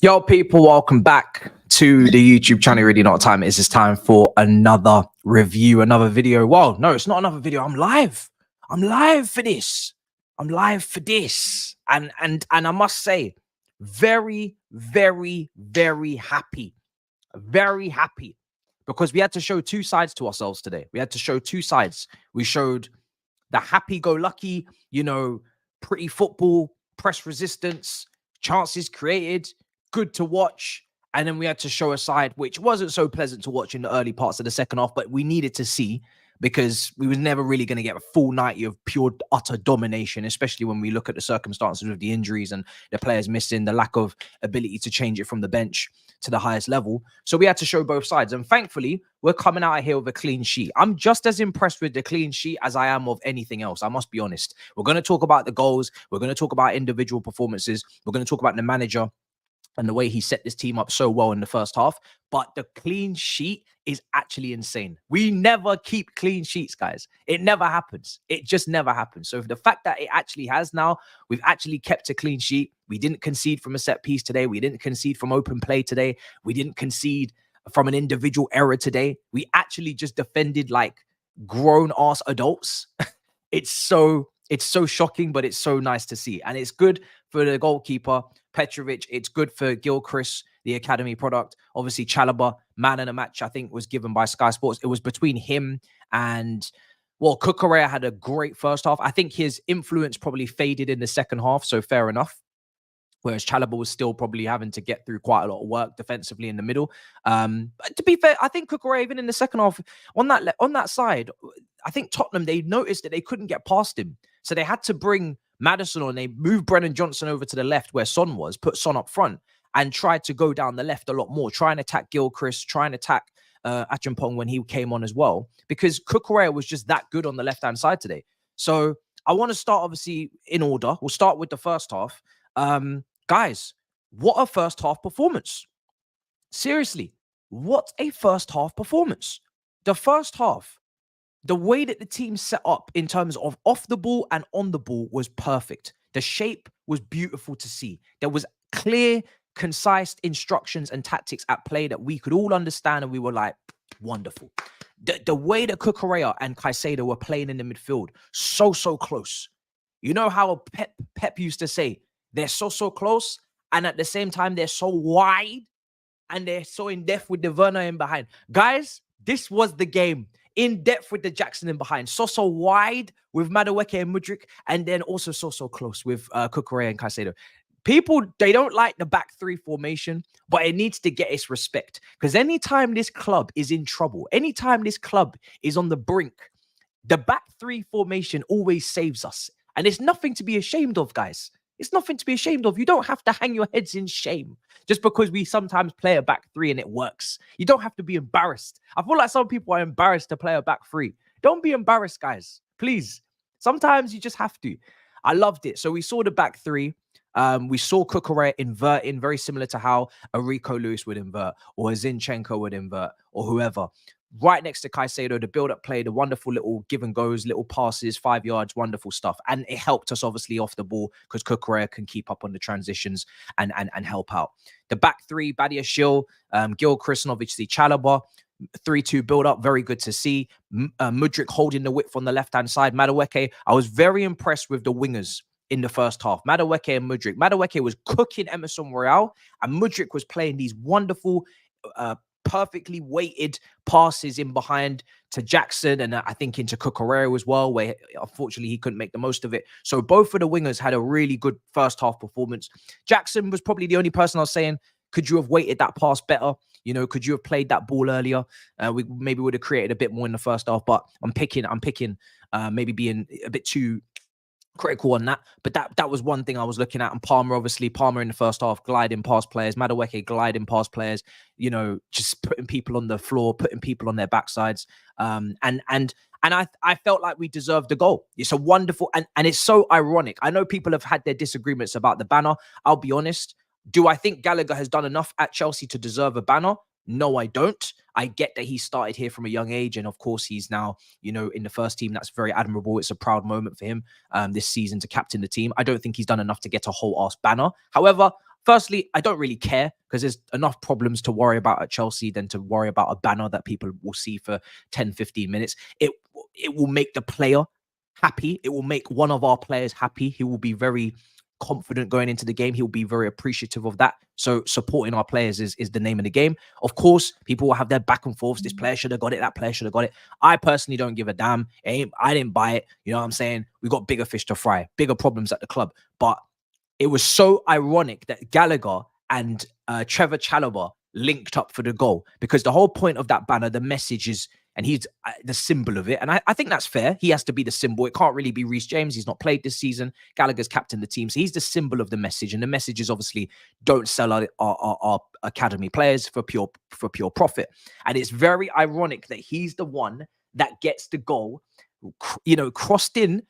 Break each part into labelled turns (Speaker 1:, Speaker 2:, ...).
Speaker 1: Yo, people, welcome back to the YouTube channel. You already know what time it is. It's time for another review, another video. Well, no, it's not another video. I'm live. I'm live for this. I'm live for this. And I must say, very, very, very happy. Very happy. Because we had to show two sides to ourselves today. We had to show two sides. We showed the happy-go-lucky, pretty football, press resistance, chances created, good to watch. And then we had to show a side which wasn't so pleasant to watch in the early parts of the second half, but we needed to see because we was never really going to get a full 90 of pure utter domination, especially when we look at the circumstances with the injuries and the players missing, the lack of ability to change it from the bench to the highest level. So we had to show both sides. And thankfully, we're coming out of here with a clean sheet. I'm just as impressed with the clean sheet as I am of anything else. I must be honest. We're going to talk about the goals. We're going to talk about individual performances. We're going to talk about the manager and the way he set this team up so well in the first half. But the clean sheet is actually insane. We never keep clean sheets, guys. It never happens. It just never happens. So the fact that it actually has now, we've actually kept a clean sheet. We didn't concede from a set piece today. We didn't concede from open play today. We didn't concede from an individual error today. We actually just defended like grown-ass adults. It's so shocking, but it's so nice to see. And it's good for the goalkeeper, Petrovic. It's good for Gilchrist, the academy product. Obviously, Chalobah, man of the match, I think, was given by Sky Sports. It was between him and, well, Cucurella had a great first half. I think his influence probably faded in the second half, so fair enough. Whereas Chalobah was still probably having to get through quite a lot of work defensively in the middle. But to be fair, I think Cucurella, even in the second half, on that side, I think Tottenham, they noticed that they couldn't get past him. So they had to bring Maddison on. They moved Brennan Johnson over to the left where Son was, put Son up front, and tried to go down the left a lot more, try and attack Gilchrist, try and attack Achampong when he came on as well, because Cucurella was just that good on the left-hand side today. So I want to start, obviously, in order. We'll start with the first half. Guys, what a first half performance. Seriously, what a first half performance. The first half, the way that the team set up in terms of off the ball and on the ball was perfect. The shape was beautiful to see. There was clear, concise instructions and tactics at play that we could all understand, and we were like, wonderful. The way that Cucurella and Caicedo were playing in the midfield, so close. You know how Pep used to say, they're so close, and at the same time, they're so wide, and they're so in-depth with the Werner in behind. Guys, this was the game. In-depth with the Jackson in behind. So wide with Madueke and Mudryk, and then also so close with Cucurella and Caicedo. People, they don't like the back three formation, but it needs to get its respect. Because anytime this club is in trouble, anytime this club is on the brink, the back three formation always saves us. And it's nothing to be ashamed of, guys. It's nothing to be ashamed of. You don't have to hang your heads in shame just because we sometimes play a back three and it works. You don't have to be embarrassed. I feel like some people are embarrassed to play a back three. Don't be embarrassed, guys. Please. Sometimes you just have to. I loved it. So we saw the back three. We saw Cucurella inverting, very similar to how a Rico Lewis would invert, or a Zinchenko would invert, or whoever. Right next to Caicedo, the build-up play, the wonderful little give and goes, little passes, 5 yards, wonderful stuff. And it helped us, obviously, off the ball because Cucurella can keep up on the transitions and help out. The back three, Badiashile, Gilchrist, and obviously Chalobah. 3-2 build-up, very good to see. Mudryk holding the width on the left-hand side. Madueke, I was very impressed with the wingers in the first half. Madueke and Mudryk. Madueke was cooking Emerson Royale, and Mudryk was playing these wonderful perfectly weighted passes in behind to Jackson and I think into Cucurella as well, where unfortunately he couldn't make the most of it. So both of the wingers had a really good first half performance. Jackson was probably the only person I was saying, could you have weighted that pass better? Could you have played that ball earlier? We maybe would have created a bit more in the first half, but I'm picking maybe being a bit too critical on that, but that was one thing I was looking at. And Palmer in the first half gliding past players, Madueke gliding past players, just putting people on the floor, putting people on their backsides, and I felt like we deserved the goal. It's a wonderful and it's so ironic. I know people have had their disagreements about the banner. I'll be honest. Do I think Gallagher has done enough at Chelsea to deserve a banner? No, I don't. I get that he started here from a young age. And of course, he's now, in the first team. That's very admirable. It's a proud moment for him this season to captain the team. I don't think he's done enough to get a whole ass banner. However, firstly, I don't really care because there's enough problems to worry about at Chelsea than to worry about a banner that people will see for 10, 15 minutes. It will make the player happy. It will make one of our players happy. He will be very confident going into the game. He'll be very appreciative of that. So supporting our players is the name of the game. Of course, people will have their back and forths. This player should have got it. That player should have got it. I personally don't give a damn. I didn't buy it. You know what I'm saying? We've got bigger fish to fry, bigger problems at the club. But it was so ironic that Gallagher and Trevor Chalobah linked up for the goal, because the whole point of that banner, the message is, and he's the symbol of it. And I think that's fair. He has to be the symbol. It can't really be Reece James. He's not played this season. Gallagher's captained the team. So he's the symbol of the message. And the message is obviously don't sell our academy players for pure profit. And it's very ironic that he's the one that gets the goal, crossed in.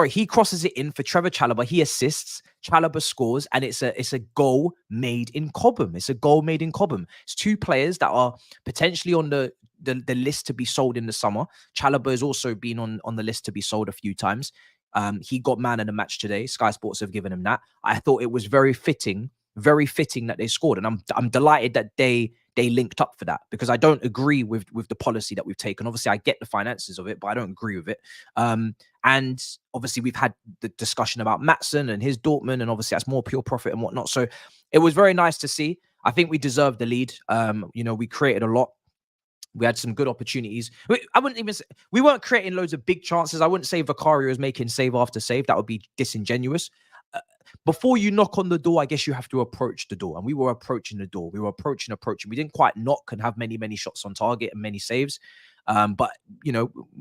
Speaker 1: He crosses it in for Trevor Chalobah. He assists. Chalobah scores, and it's a goal made in Cobham. It's a goal made in Cobham. It's two players that are potentially on the list to be sold in the summer. Chalobah has also been on the list to be sold a few times. He got man of the match today. Sky Sports have given him that. I thought it was very fitting that they scored, and I'm delighted that they linked up for that, because I don't agree with the policy that we've taken. Obviously, I get the finances of it, but I don't agree with it. And obviously, we've had the discussion about Maatsen and his Dortmund, and obviously that's more pure profit and whatnot. So it was very nice to see. I think we deserved the lead. We created a lot. We had some good opportunities. I wouldn't even say we weren't creating loads of big chances. I wouldn't say Vicario was making save after save. That would be disingenuous. Before you knock on the door, I guess you have to approach the door. And we were approaching the door. We were approaching. We didn't quite knock and have many shots on target and many saves. But,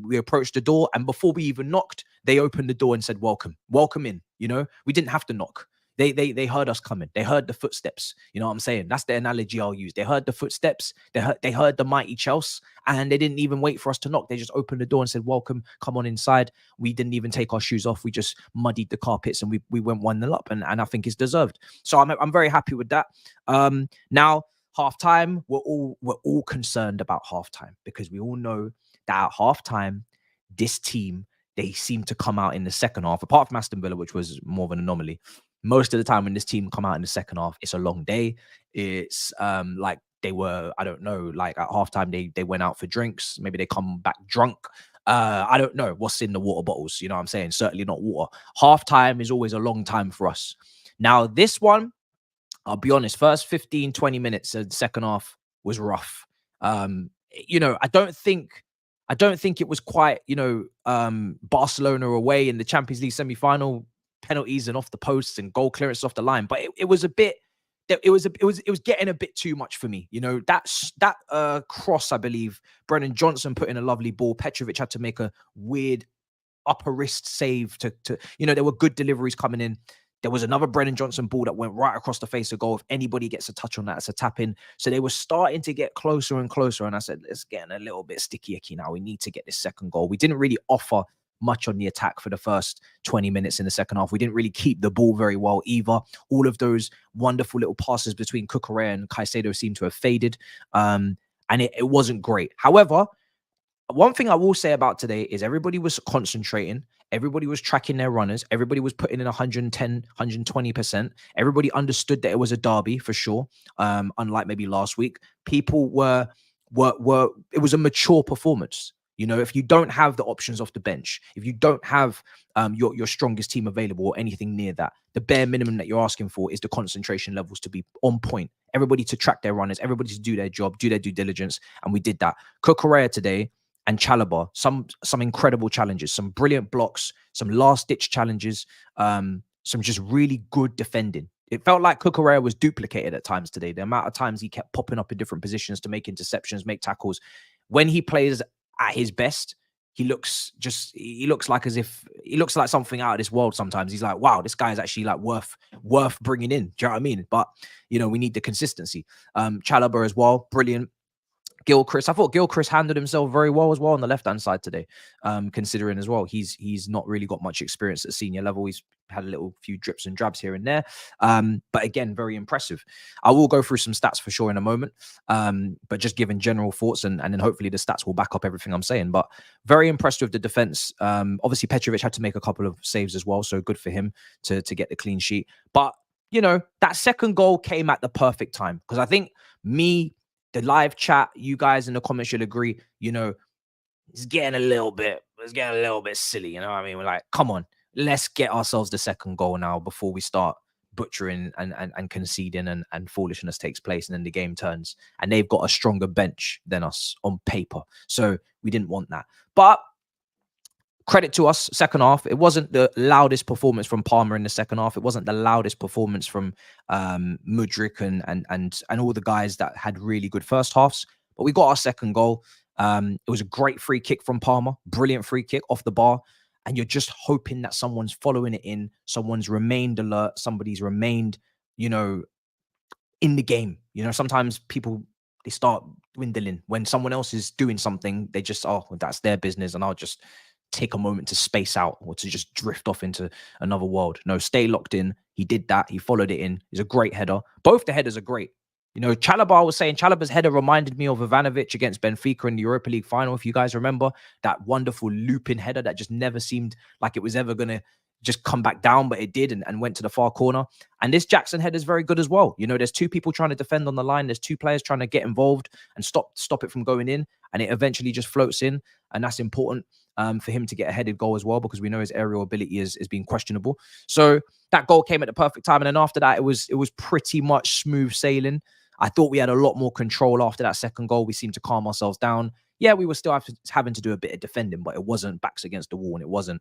Speaker 1: we approached the door. And before we even knocked, they opened the door and said, welcome in. We didn't have to knock. They heard us coming. They heard the footsteps. You know what I'm saying? That's the analogy I'll use. They heard the footsteps. They heard the mighty Chelsea, and they didn't even wait for us to knock. They just opened the door and said, welcome, come on inside. We didn't even take our shoes off. We just muddied the carpets, and we went 1-0 up, and I think it's deserved. So I'm very happy with that. Now, halftime, we're all concerned about halftime, because we all know that at halftime, this team, they seem to come out in the second half, apart from Aston Villa, which was more of an anomaly. Most of the time when this team come out in the second half, it's a long day. It's like they were, I don't know, like at halftime, they went out for drinks. Maybe they come back drunk. I don't know what's in the water bottles. You know what I'm saying? Certainly not water. Halftime is always a long time for us. Now, this one, I'll be honest, first 15, 20 minutes of the second half was rough. I don't think it was quite, Barcelona away in the Champions League semi-final, penalties and off the posts and goal clearance off the line. But it was a bit, it was getting a bit too much for me. That cross, I believe, Brennan Johnson put in a lovely ball. Petrovic had to make a weird upper wrist save to there were good deliveries coming in. There was another Brennan Johnson ball that went right across the face of goal. If anybody gets a touch on that, it's a tap in. So they were starting to get closer and closer. And I said, it's getting a little bit sticky icky now. We need to get this second goal. We didn't really offer much on the attack for the first 20 minutes in the second half. We didn't really keep the ball very well either. All of those wonderful little passes between Cucurella and Caicedo seemed to have faded. And it wasn't great. However, one thing I will say about today is everybody was concentrating. Everybody was tracking their runners. Everybody was putting in 110, 120%. Everybody understood that it was a derby for sure. Unlike maybe last week, people were it was a mature performance. If you don't have the options off the bench, if you don't have your strongest team available or anything near that, the bare minimum that you're asking for is the concentration levels to be on point. Everybody to track their runners, everybody to do their job, do their due diligence, and we did that. Cucurella today and Chalobah, some incredible challenges, some brilliant blocks, some last-ditch challenges, some just really good defending. It felt like Cucurella was duplicated at times today. The amount of times he kept popping up in different positions to make interceptions, make tackles. When he plays at his best, he looks like something out of this world sometimes. He's like, wow, this guy is actually like worth bringing in. Do you know what I mean? But, we need the consistency. Chalobah as well, brilliant. Gilchrist, I thought Gilchrist handled himself very well as well on the left-hand side today, considering as well he's not really got much experience at senior level. He's had a few drips and drabs here and there. But again, very impressive. I will go through some stats for sure in a moment, but just giving general thoughts and then hopefully the stats will back up everything I'm saying. But very impressed with the defense. Obviously, Petrovic had to make a couple of saves as well, so good for him to get the clean sheet. But you know, that second goal came at the perfect time, because I think me, the live chat, you guys in the comments should agree, you know, it's getting a little bit silly, you know what I mean? We're like, come on, let's get ourselves the second goal now before we start butchering and conceding, and foolishness takes place, and then the game turns. And they've got a stronger bench than us on paper. So we didn't want that. But credit to us, second half. It wasn't the loudest performance from Palmer in the second half. It wasn't the loudest performance from Mudryk and all the guys that had really good first halves. But we got our second goal. It was a great free kick from Palmer, brilliant free kick off the bar. And you're just hoping that someone's following it in, someone's remained alert, somebody's remained, you know, in the game. You know, sometimes people, they start dwindling when someone else is doing something. They just, oh, that's their business, and I'll just take a moment to space out or to just drift off into another world. No, stay locked in. He did that. He followed it in. He's a great header. Both the headers are great. You know, Chalobah was saying Chalobah's header reminded me of Ivanovic against Benfica in the Europa League final. If you guys remember that wonderful looping header that just never seemed like it was ever going to just come back down, but it did, and went to the far corner. And this Jackson header is very good as well. You know, there's two people trying to defend on the line. There's two players trying to get involved and stop it from going in. And it eventually just floats in. And that's important for him to get a headed goal as well, because we know his aerial ability is being questionable. So that goal came at the perfect time. And then after that, it was pretty much smooth sailing. I thought we had a lot more control after that second goal. We seemed to calm ourselves down. Yeah, we were still having to do a bit of defending, but it wasn't backs against the wall, and it wasn't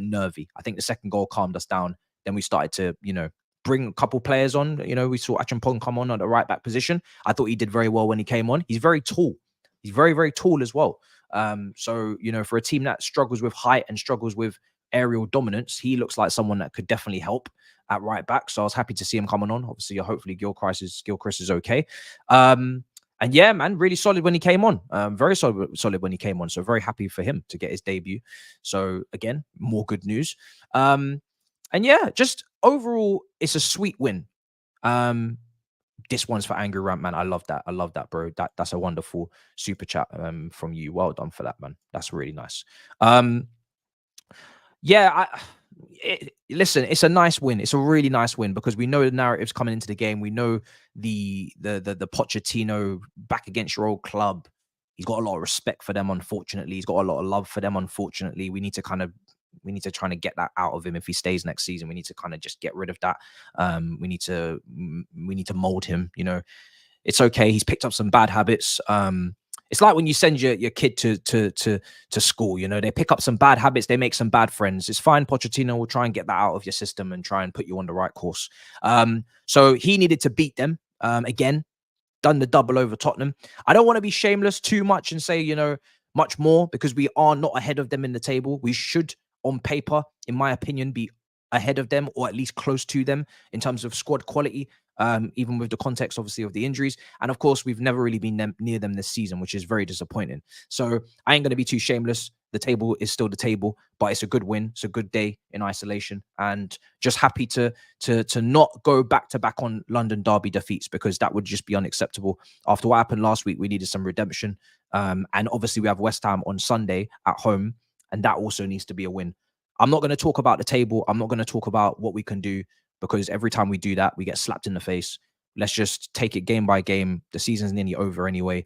Speaker 1: nervy. I think the second goal calmed us down. Then we started to, you know, bring a couple players on. You know, we saw Achampong come on at the right back position. I thought he did very well when he came on. He's very tall. He's very, very tall as well. So, you know, for a team that struggles with height and struggles with aerial dominance, he looks like someone that could definitely help at right back. So I was happy to see him coming on. Obviously, hopefully Gilchrist is okay. And yeah, man, really solid when he came on. Very solid when he came on. So very happy for him to get his debut. So again, more good news. And yeah, just overall, it's a sweet win. This one's for Angry Rant, man. I love that. I love that, bro. That's a wonderful super chat from you. Well done for that, man. That's really nice. Yeah, listen, it's a nice win. It's a really nice win, because we know the narrative's coming into the game. We know the Pochettino back against your old club. He's got a lot of respect for them, unfortunately. He's got a lot of love for them, unfortunately. We need to try to get that out of him if he stays next season. We need to kind of just get rid of that. We need to mold him. You know, it's okay. He's picked up some bad habits. It's like when you send your kid to school, you know, they pick up some bad habits, they make some bad friends. It's fine. Pochettino will try and get that out of your system and try and put you on the right course. So he needed to beat them again, done the double over Tottenham. I don't want to be shameless too much and say, you know, much more, because we are not ahead of them in the table. We should, on paper, in my opinion, be ahead of them, or at least close to them in terms of squad quality. Even with the context, obviously, of the injuries. And of course, we've never really been near them this season, which is very disappointing. So I ain't going to be too shameless. The table is still the table, but it's a good win. It's a good day in isolation, and just happy to not go back to back on London derby defeats, because that would just be unacceptable. After what happened last week, we needed some redemption. And obviously we have West Ham on Sunday at home, and that also needs to be a win. I'm not going to talk about the table. I'm not going to talk about what we can do, because every time we do that, we get slapped in the face. Let's just take it game by game. The season's nearly over anyway.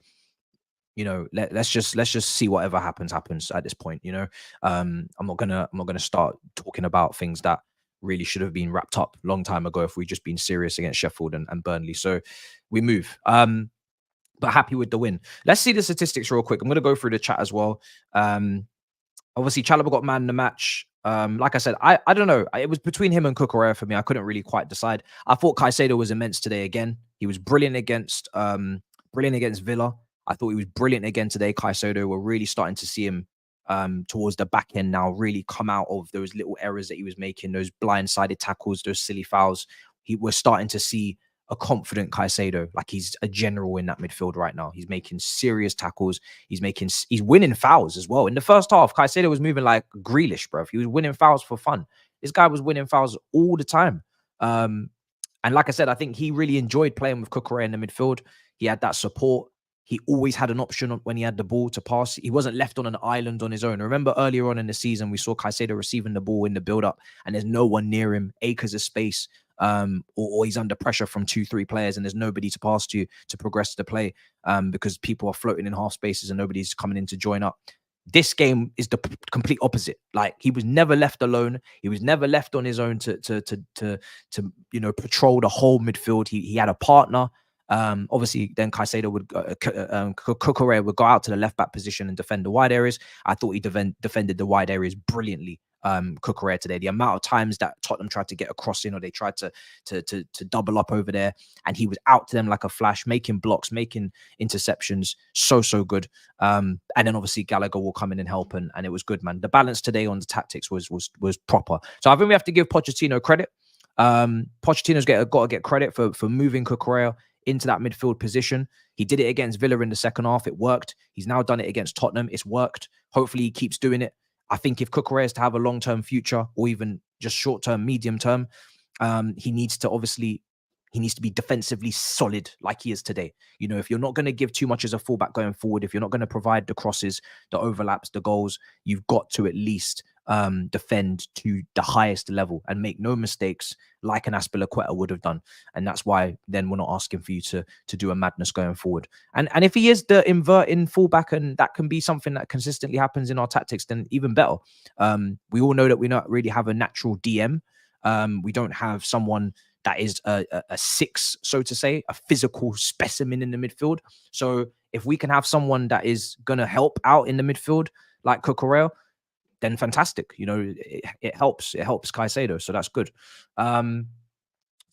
Speaker 1: You know, let's just see whatever happens at this point. You know, I'm not gonna start talking about things that really should have been wrapped up long time ago if we'd just been serious against Sheffield and Burnley. So we move. But happy with the win. Let's see the statistics real quick. I'm gonna go through the chat as well. Obviously, Chalobah got man in the match. Like I said, I don't know. It was between him and Cucurella for me. I couldn't really quite decide. I thought Caicedo was immense today again. He was brilliant against Villa. I thought he was brilliant again today. Caicedo, we're really starting to see him towards the back end now really come out of those little errors that he was making, those blindsided tackles, those silly fouls. We're starting to see a confident Caicedo, like he's a general in that midfield right now. He's making serious tackles. He's winning fouls as well. In the first half, Caicedo was moving like Grealish, bro. He was winning fouls for fun. This guy was winning fouls all the time. And like I said, I think he really enjoyed playing with Cucurella in the midfield. He had that support. He always had an option when he had the ball to pass. He wasn't left on an island on his own. Remember earlier on in the season, we saw Caicedo receiving the ball in the build-up, and there's no one near him, acres of space. or he's under pressure from 2-3 players and there's nobody to pass to progress the play, because people are floating in half spaces and nobody's coming in to join up. This game is the complete opposite. Like, he was never left alone. He was never left on his own to patrol the whole midfield. He had a partner. Obviously, then Caicedo would Cucurella would go out to the left back position and defend the wide areas. I thought he defended the wide areas brilliantly. Cucurella today, the amount of times that Tottenham tried to get a cross in, or they tried to double up over there, and he was out to them like a flash, making blocks, making interceptions. So good. And then obviously Gallagher will come in and help, and it was good, man. The balance today on the tactics was proper. So I think we have to give Pochettino credit. Pochettino's got to get credit for moving Cucurella into that midfield position. He did it against Villa in the second half. It worked. He's now done it against Tottenham. It's worked. Hopefully he keeps doing it. I think if Cucurella is to have a long-term future, or even just short-term, medium-term, he needs to be defensively solid like he is today. You know, if you're not going to give too much as a fullback going forward, if you're not going to provide the crosses, the overlaps, the goals, you've got to at least defend to the highest level and make no mistakes like an Azpilicueta would have done. And that's why then we're not asking for you to do a madness going forward. And if he is the inverting fullback, and that can be something that consistently happens in our tactics, then even better. We all know that we don't really have a natural DM. We don't have someone that is a six, so to say, a physical specimen in the midfield. So if we can have someone that is going to help out in the midfield like Cucurella, then fantastic. You know, it helps Caicedo, so that's good. So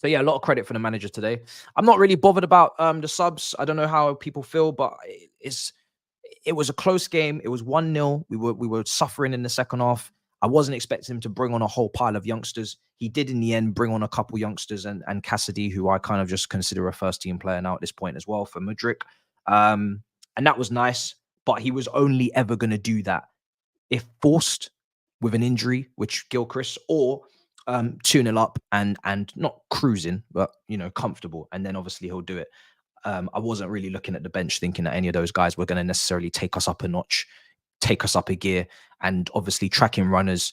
Speaker 1: yeah, a lot of credit for the manager today. I'm not really bothered about the subs. I don't know how people feel, but it was a close game. It was 1-0. We were suffering in the second half. I wasn't expecting him to bring on a whole pile of youngsters. He did in the end bring on a couple youngsters, and Cassidy, who I kind of just consider a first team player now at this point as well, for Mudryk. And that was nice, but he was only ever going to do that if forced with an injury, which Gilchrist, or 2-0 up and not cruising, but, you know, comfortable. And then obviously he'll do it. I wasn't really looking at the bench thinking that any of those guys were going to necessarily take us up a notch, take us up a gear. And obviously tracking runners,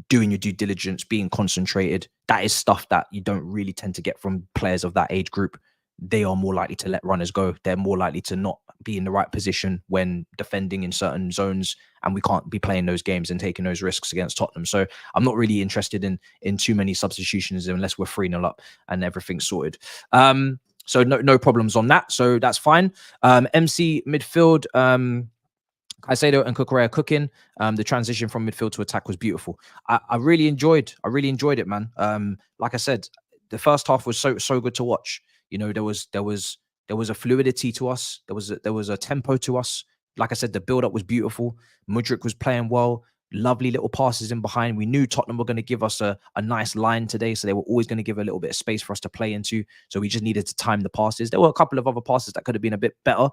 Speaker 1: doing your due diligence, being concentrated, that is stuff that you don't really tend to get from players of that age group. They are more likely to let runners go. They're more likely to not be in the right position when defending in certain zones, and we can't be playing those games and taking those risks against Tottenham. So I'm not really interested in too many substitutions unless we're 3-0 up and everything's sorted. So no problems on that. So that's fine. MC midfield, Caicedo and Cucurella cooking. The transition from midfield to attack was beautiful. I really enjoyed it, man. Like I said, the first half was so good to watch. You know, there was a fluidity to us. There was a tempo to us. Like I said, the build up was beautiful. Mudryk was playing well. Lovely little passes in behind. We knew Tottenham were going to give us a nice line today, so they were always going to give a little bit of space for us to play into. So we just needed to time the passes. There were a couple of other passes that could have been a bit better.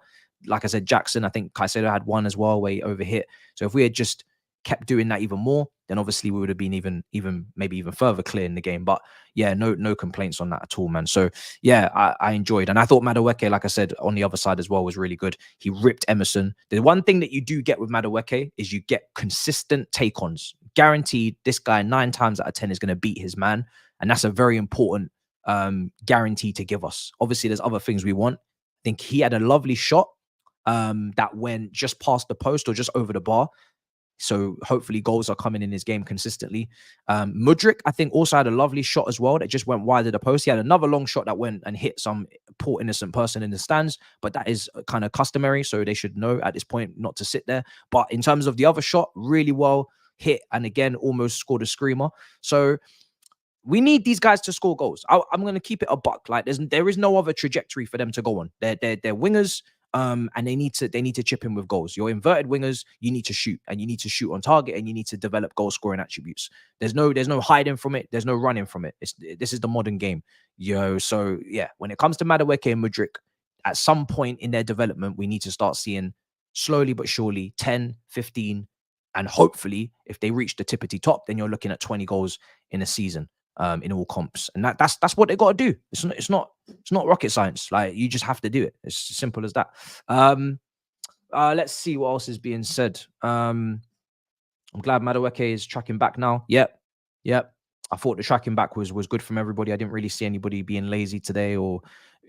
Speaker 1: Like I said, Jackson, I think Caicedo had one as well where he overhit. So if we had just kept doing that even more, then obviously we would have been even maybe even further clear in the game. But yeah, no complaints on that at all, man. So yeah, I enjoyed. And I thought Madueke, like I said, on the other side as well, was really good. He ripped Emerson. The one thing that you do get with Madueke is you get consistent take-ons. Guaranteed, this guy 9 times out of 10 is going to beat his man. And that's a very important guarantee to give us. Obviously, there's other things we want. I think he had a lovely shot that went just past the post or just over the bar. So hopefully goals are coming in his game consistently. Mudryk, I think, also had a lovely shot as well that just went wide of the post. He had another long shot that went and hit some poor innocent person in the stands, but that is kind of customary, so they should know at this point not to sit there. But in terms of the other shot, really well hit, and again, almost scored a screamer. So we need these guys to score goals. I'm going to keep it a buck. Like there is no other trajectory for them to go on. They're wingers. And they need to chip in with goals. Your inverted wingers, you need to shoot, and you need to shoot on target, and you need to develop goal scoring attributes. There's no hiding from it. There's no running from it. This is the modern game, yo. So yeah, when it comes to Madueke and Mudryk, at some point in their development, we need to start seeing slowly but surely 10, 15, and hopefully, if they reach the tippity top, then you're looking at 20 goals in a season. In all comps, and that's what they got to do. It's not rocket science. Like, you just have to do it. It's as simple as that. Let's see what else is being said. I'm glad Madueke is tracking back now. Yep. I thought the tracking back was good from everybody. I didn't really see anybody being lazy today or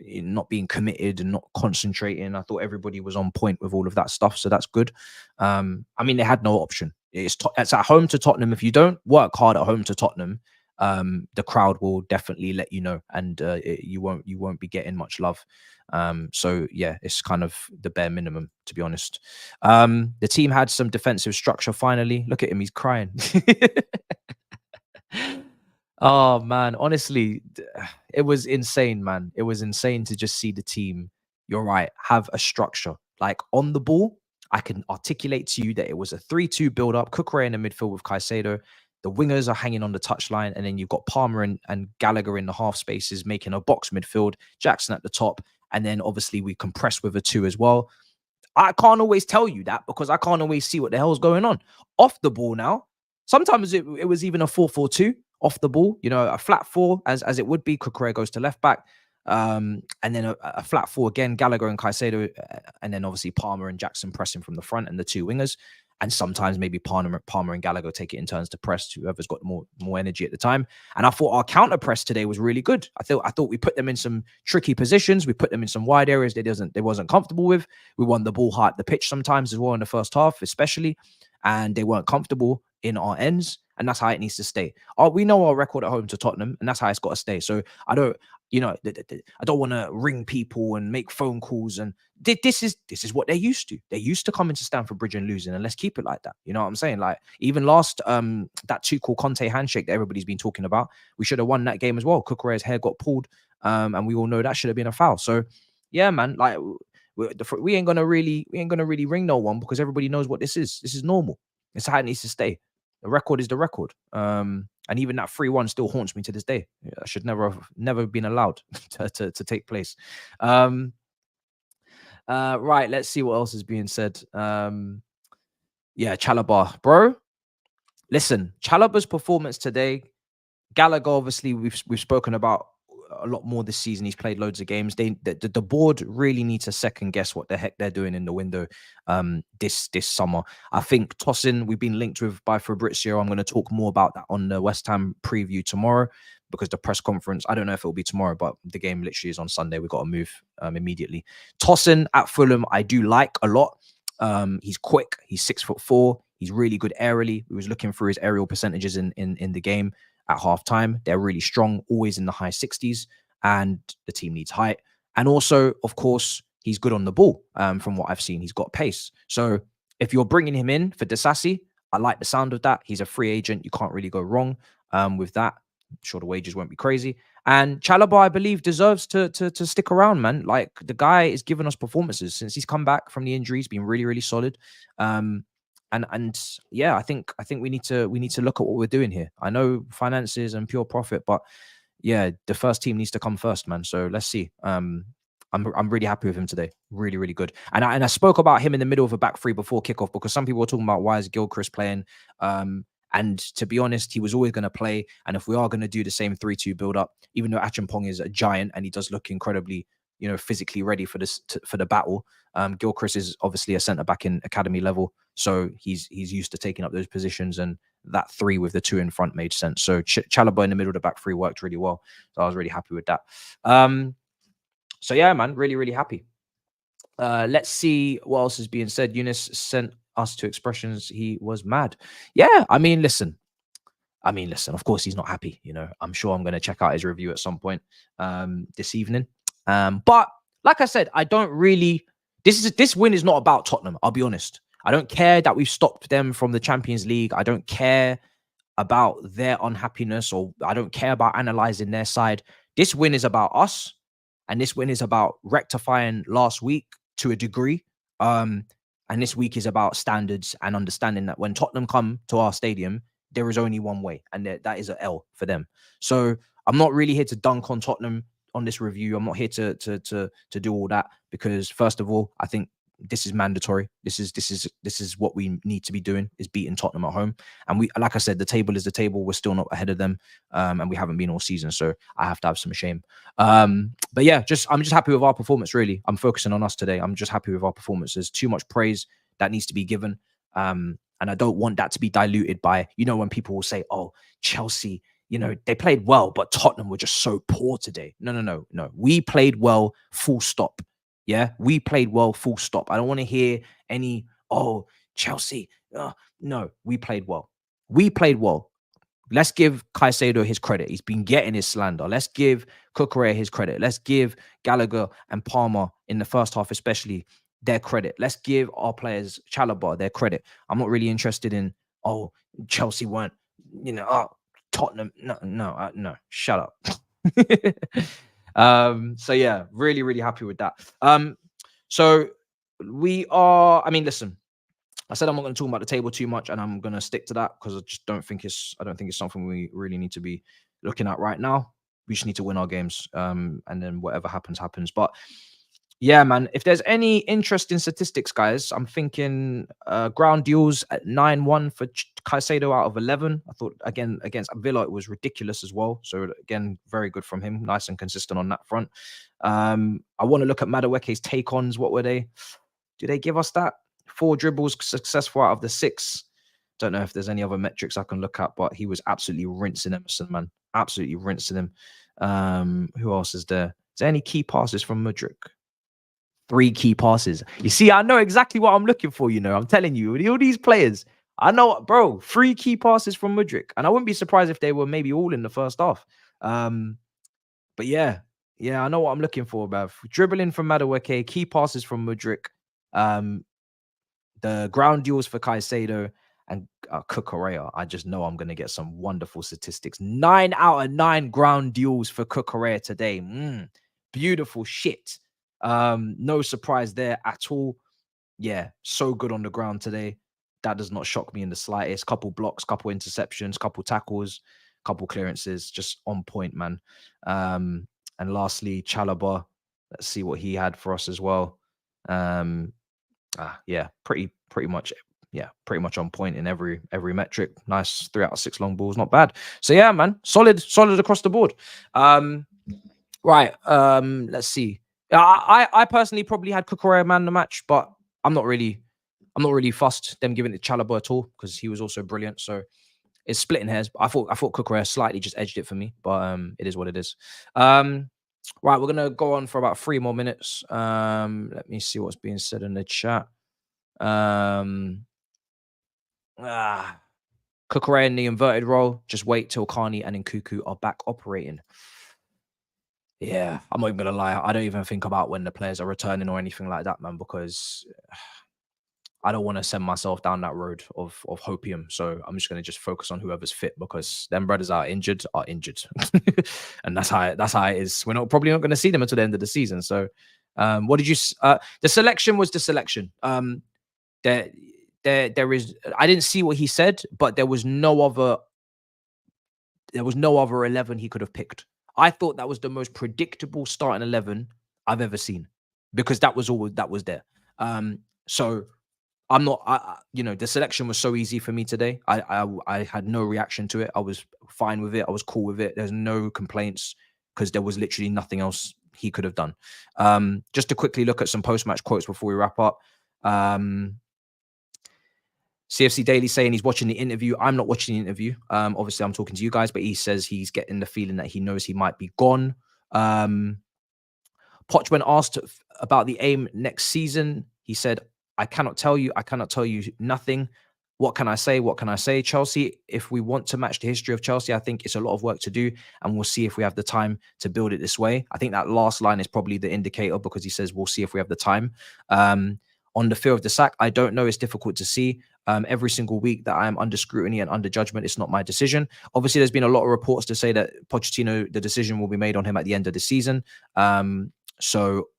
Speaker 1: not being committed and not concentrating. I thought everybody was on point with all of that stuff, so that's good. I mean, they had no option. It's at home to Tottenham. If you don't work hard at home to Tottenham, the crowd will definitely let you know, and you won't be getting much love. So yeah, it's kind of the bare minimum, to be honest. The team had some defensive structure finally. Look at him, he's crying. Oh man, honestly, it was insane, man. It was insane to just see the team. You're right, have a structure. Like on the ball, I can articulate to you that it was a 3-2 build up. Cucurella in the midfield with Caicedo. The wingers are hanging on the touchline, and then you've got Palmer and Gallagher in the half spaces making a box midfield. Jackson at the top, and then obviously we compress with a 2 as well. I can't always tell you that because I can't always see what the hell's going on. Off the ball now, sometimes it was even a 4-4-2 off the ball, you know, a flat 4 as it would be. Cucurella goes to left back. And then a flat 4 again, Gallagher and Caicedo, and then obviously Palmer and Jackson pressing from the front and the 2 wingers. And sometimes maybe Palmer and Gallagher take it in turns to press, whoever's got more energy at the time. And I thought our counter press today was really good. I thought we put them in some tricky positions. We put them in some wide areas they wasn't comfortable with. We won the ball high at the pitch sometimes as well in the first half, especially. And they weren't comfortable in our ends. And that's how it needs to stay. We know our record at home to Tottenham, and that's how it's got to stay. So I don't, you know, I don't want to ring people and make phone calls. And this is what they're used to. They're used to coming to Stamford Bridge and losing, and let's keep it like that. You know what I'm saying? Like even last that Tuchel Conte handshake that everybody's been talking about, we should have won that game as well. Cucurella's hair got pulled, and we all know that should have been a foul. So yeah, man, like we ain't gonna really ring no one because everybody knows what this is. This is normal. It's how it needs to stay. The record is the record. And even that 3-1 still haunts me to this day. I should never have been allowed to take place. Right, let's see what else is being said. Yeah, Chalobah, bro. Listen, Chalobah's performance today. Gallagher, obviously, we've spoken about a lot more this season. He's played loads of games. The board really needs to second guess what the heck they're doing in the window this summer. I think Tosin, we've been linked with by Fabrizio. I'm going to talk more about that on the West Ham preview tomorrow because the press conference, I don't know if it'll be tomorrow, but the game literally is on Sunday. We've got to move immediately. Tosin at Fulham, I do like a lot. He's quick. He's 6'4". He's really good aerially. We was looking through his aerial percentages in the game. At halftime, they're really strong, always in the high 60s, and the team needs height. And also, of course, he's good on the ball. From what I've seen, he's got pace. So if you're bringing him in for Disasi, I like the sound of that. He's a free agent. You can't really go wrong with that. I'm sure the wages won't be crazy. And Chalobah, I believe, deserves to stick around, man. Like the guy is giving us performances since he's come back from the injury. He's been really, really solid. And yeah, I think we need to look at what we're doing here. I know finances and pure profit, but yeah, the first team needs to come first, man. So let's see. I'm really happy with him today. Really, really good. And I spoke about him in the middle of a back 3 before kickoff because some people were talking about why is Gilchrist playing. And to be honest, he was always going to play. And if we are going to do the same 3-2 build up, even though Achampong is a giant and he does look incredibly, you know, physically ready for this for the battle. Gilchrist is obviously a centre back in academy level, so he's used to taking up those positions, and that 3 with the 2 in front made sense. So Chalobah in the middle of the back 3 worked really well. So I was really happy with that. So yeah, man, really, really happy. Let's see what else is being said. Eunice sent us to expressions. He was mad. Yeah, I mean, listen. Of course he's not happy. You know, I'm sure I'm going to check out his review at some point this evening. But like I said, I don't really. This win is not about Tottenham. I'll be honest. I don't care that we've stopped them from the Champions League. I don't care about their unhappiness, or I don't care about analyzing their side. This win is about us, and this win is about rectifying last week to a degree. And this week is about standards and understanding that when Tottenham come to our stadium, there is only one way, and that is an L for them. So I'm not really here to dunk on Tottenham on this review. I'm not here to do all that because first of all, I think this is mandatory. This is what we need to be doing, is beating Tottenham at home. And we, like I said, the table is the table. We're still not ahead of them, and we haven't been all season. So I have to have some shame. But yeah, I'm just happy with our performance. Really, I'm focusing on us today. I'm just happy with our performance. There's too much praise that needs to be given, and I don't want that to be diluted by, you know, when people will say, "Oh, Chelsea, you know, they played well, but Tottenham were just so poor today. No. We played well, full stop. Yeah, we played well, full stop. I don't want to hear any, oh, Chelsea. No, we played well. We played well. Let's give Caicedo his credit. He's been getting his slander. Let's give Cucurella his credit. Let's give Gallagher and Palmer in the first half, especially, their credit. Let's give our players, Chalobah, their credit. I'm not really interested in, oh, Chelsea weren't, you know, oh, Tottenham. No, shut up. So yeah, really happy with that. So we are, I mean, listen, I said I'm not going to talk about the table too much, and I'm going to stick to that because I just don't think it's something we really need to be looking at right now. We just need to win our games, and then whatever happens. But yeah, man, if there's any interesting statistics, guys, I'm thinking ground duels at 9-1 for Caicedo out of 11. I thought, again, against Villa, it was ridiculous as well. So again, very good from him. Nice and consistent on that front. I want to look at Madueke's take-ons. What were they? Do they give us that? 4 dribbles successful out of the 6. Don't know if there's any other metrics I can look at, but he was absolutely rinsing Emerson, man. Absolutely rinsing him. Who else is there? Is there any key passes from Mudryk? 3 key passes. You see, I know exactly what I'm looking for, you know. I'm telling you, all these players, I know, bro, 3 key passes from Mudryk. And I wouldn't be surprised if they were maybe all in the first half. But yeah, I know what I'm looking for, bruv. Dribbling from Madueke, key passes from Mudryk. The ground duels for Caicedo and Cucurella. I just know I'm going to get some wonderful statistics. 9 out of 9 ground duels for Cucurella today. Beautiful shit. No surprise there at all. Yeah, so good on the ground today. That does not shock me in the slightest. Couple blocks, couple interceptions, couple tackles, couple clearances. Just on point, man. And lastly, Chalobah. Let's see what he had for us as well. Yeah, pretty much on point in every metric. Nice 3 out of 6 long balls, not bad. So yeah, man, solid across the board. Right, let's see. I personally probably had Cucurella man the match, but I'm not really fussed them giving it to Chalobah at all because he was also brilliant. So it's splitting hairs. But I thought Cucurella slightly just edged it for me, but it is what it is. Right, we're gonna go on for about 3 more minutes. Let me see what's being said in the chat. Cucurella in the inverted role. Just wait till Carney and Nkuku are back operating. Yeah, I'm not even gonna lie. I don't even think about when the players are returning or anything like that, man, because I don't want to send myself down that road of hopium. So I'm just gonna just focus on whoever's fit because them brothers are injured, and that's how it is. We're probably not gonna see them until the end of the season. So, what did you? The selection was the selection. There is. I didn't see what he said, but there was no other 11 he could have picked. I thought that was the most predictable starting 11 I've ever seen because that was all that was there. So I'm not, the selection was so easy for me today. I had no reaction to it. I was fine with it. I was cool with it. There's no complaints because there was literally nothing else he could have done. Just to quickly look at some post-match quotes before we wrap up. CFC Daily saying he's watching the interview. I'm not watching the interview. Obviously, I'm talking to you guys, but he says he's getting the feeling that he knows he might be gone. Poch, when asked about the aim next season, he said, I cannot tell you nothing. What can I say? Chelsea, if we want to match the history of Chelsea, I think it's a lot of work to do, and we'll see if we have the time to build it this way. I think that last line is probably the indicator because he says, we'll see if we have the time. On the fear of the sack, I don't know. It's difficult to see. Every single week that I am under scrutiny and under judgment, it's not my decision. Obviously, there's been a lot of reports to say that Pochettino, the decision will be made on him at the end of the season. So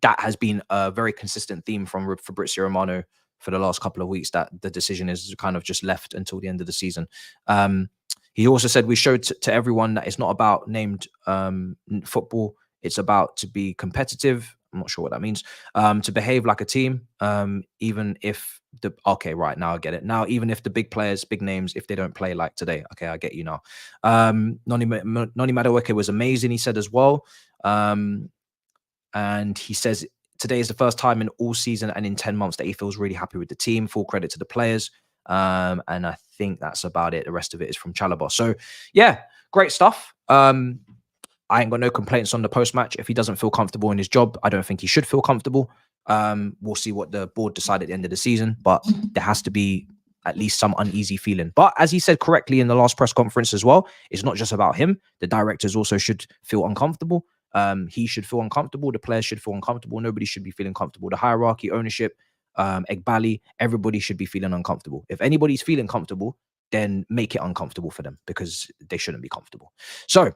Speaker 1: that has been a very consistent theme from Fabrizio Romano for the last couple of weeks, that the decision is kind of just left until the end of the season. He also said we showed to everyone that it's not about named football. It's about to be competitive. I'm not sure what that means. To behave like a team, even if now I get it. Now, even if the big players, big names, if they don't play like today, okay, I get you now. Noni Madueke was amazing, he said as well. And he says today is the first time in all season and in 10 months that he feels really happy with the team. Full credit to the players. And I think that's about it. The rest of it is from Chalobah. So yeah, great stuff. I ain't got no complaints on the post-match. If he doesn't feel comfortable in his job, I don't think he should feel comfortable. We'll see what the board decide at the end of the season, but there has to be at least some uneasy feeling. But as he said correctly in the last press conference as well, it's not just about him. The directors also should feel uncomfortable. He should feel uncomfortable. The players should feel uncomfortable. Nobody should be feeling comfortable. The hierarchy, ownership, Egbali, everybody should be feeling uncomfortable. If anybody's feeling comfortable, then make it uncomfortable for them because they shouldn't be comfortable. So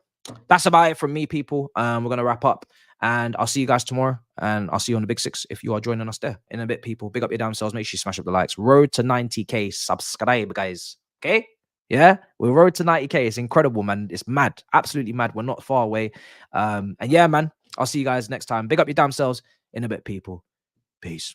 Speaker 1: that's about it from me, people. We're going to wrap up and I'll see you guys tomorrow and I'll see you on the Big Six if you are joining us there in a bit, people. Big up your damn selves. Make sure you smash up the likes. Road to 90K. Subscribe, guys. Okay? Yeah? We're road to 90K. It's incredible, man. It's mad. Absolutely mad. We're not far away. And yeah, man, I'll see you guys next time. Big up your damn selves in a bit, people. Peace.